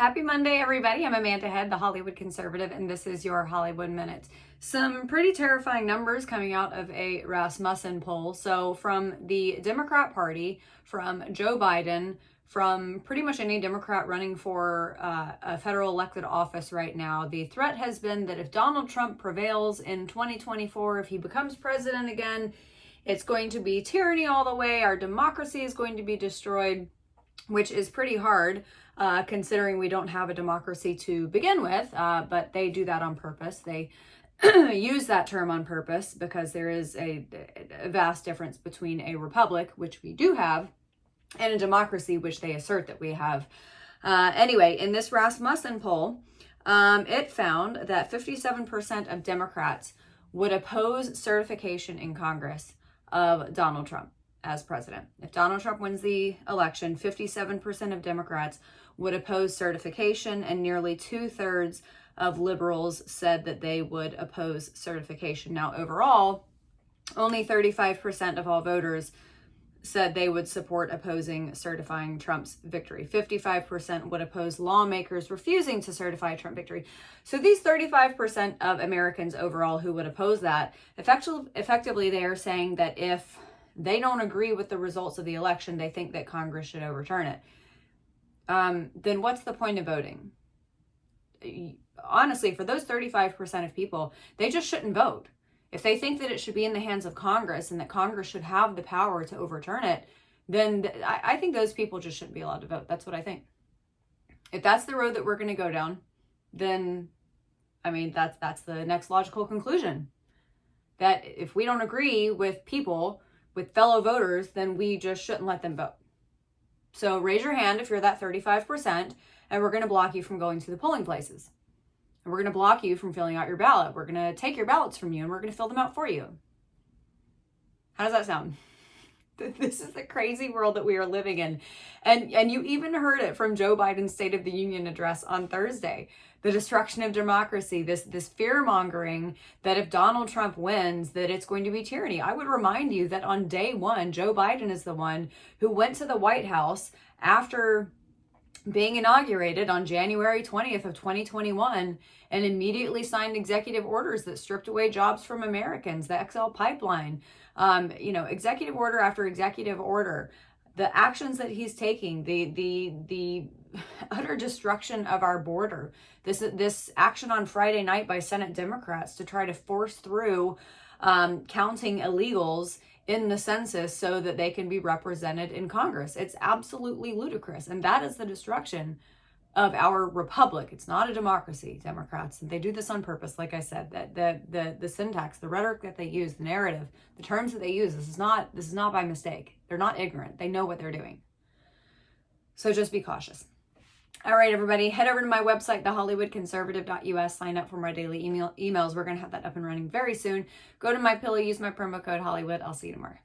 Happy Monday, everybody. I'm Amanda Head, the Hollywood Conservative, and this is your Hollywood Minute. Some pretty terrifying numbers coming out of a Rasmussen poll. So from the Democrat Party, from Joe Biden, from pretty much any Democrat running for a federal elected office right now, the threat has been that if Donald Trump prevails in 2024, if he becomes president again, it's going to be tyranny all the way. Our democracy is going to be destroyed, which is pretty hard. Considering we don't have a democracy to begin with, but they do that on purpose. They use that term on purpose because there is a vast difference between a republic, which we do have, and a democracy, which they assert that we have. Anyway, in this Rasmussen poll, it found that 57% of Democrats would oppose certification in Congress of Donald Trump as president. If Donald Trump wins the election, 57% of Democrats would oppose certification, and nearly 2/3 of liberals said that they would oppose certification. Now, overall, only 35% of all voters said they would support opposing certifying Trump's victory. 55% would oppose lawmakers refusing to certify Trump victory. So these 35% of Americans overall who would oppose that, effectively they are saying that if they don't agree with the results of the election, they think that Congress should overturn it. Then what's the point of voting? Honestly, for those 35% of people, they just shouldn't vote. If they think that it should be in the hands of Congress and that Congress should have the power to overturn it, then I think those people just shouldn't be allowed to vote. That's what I think. If that's the road that we're going to go down, then, I mean, that's the next logical conclusion. That if we don't agree with people, with fellow voters, then we just shouldn't let them vote. So raise your hand if you're that 35%, and we're going to block you from going to the polling places. And we're going to block you from filling out your ballot. We're going to take your ballots from you, and we're going to fill them out for you. How does that sound? This is the crazy world that we are living in. And you even heard it from Joe Biden's State of the Union address on Thursday. The destruction of democracy, this fear-mongering that if Donald Trump wins, that it's going to be tyranny. I would remind you that on day one, Joe Biden is the one who went to the White House after being inaugurated on January 20th of 2021 and immediately signed executive orders that stripped away jobs from Americans, the XL pipeline, executive order after executive order. The actions that he's taking, the utter destruction of our border, this action on Friday night by Senate Democrats to try to force through counting illegals in the census so that they can be represented in Congress. It's absolutely ludicrous. And that is the destruction of our republic. It's not a democracy, Democrats. They do this on purpose. Like I said, that the syntax, the rhetoric that they use, the narrative, the terms that they use, this is not by mistake. They're not ignorant. They know what they're doing. So just be cautious. All right, everybody, head over to my website, thehollywoodconservative.us. Sign up for my daily emails. We're going to have that up and running very soon. Go to my pillow, use my promo code Hollywood. I'll see you tomorrow.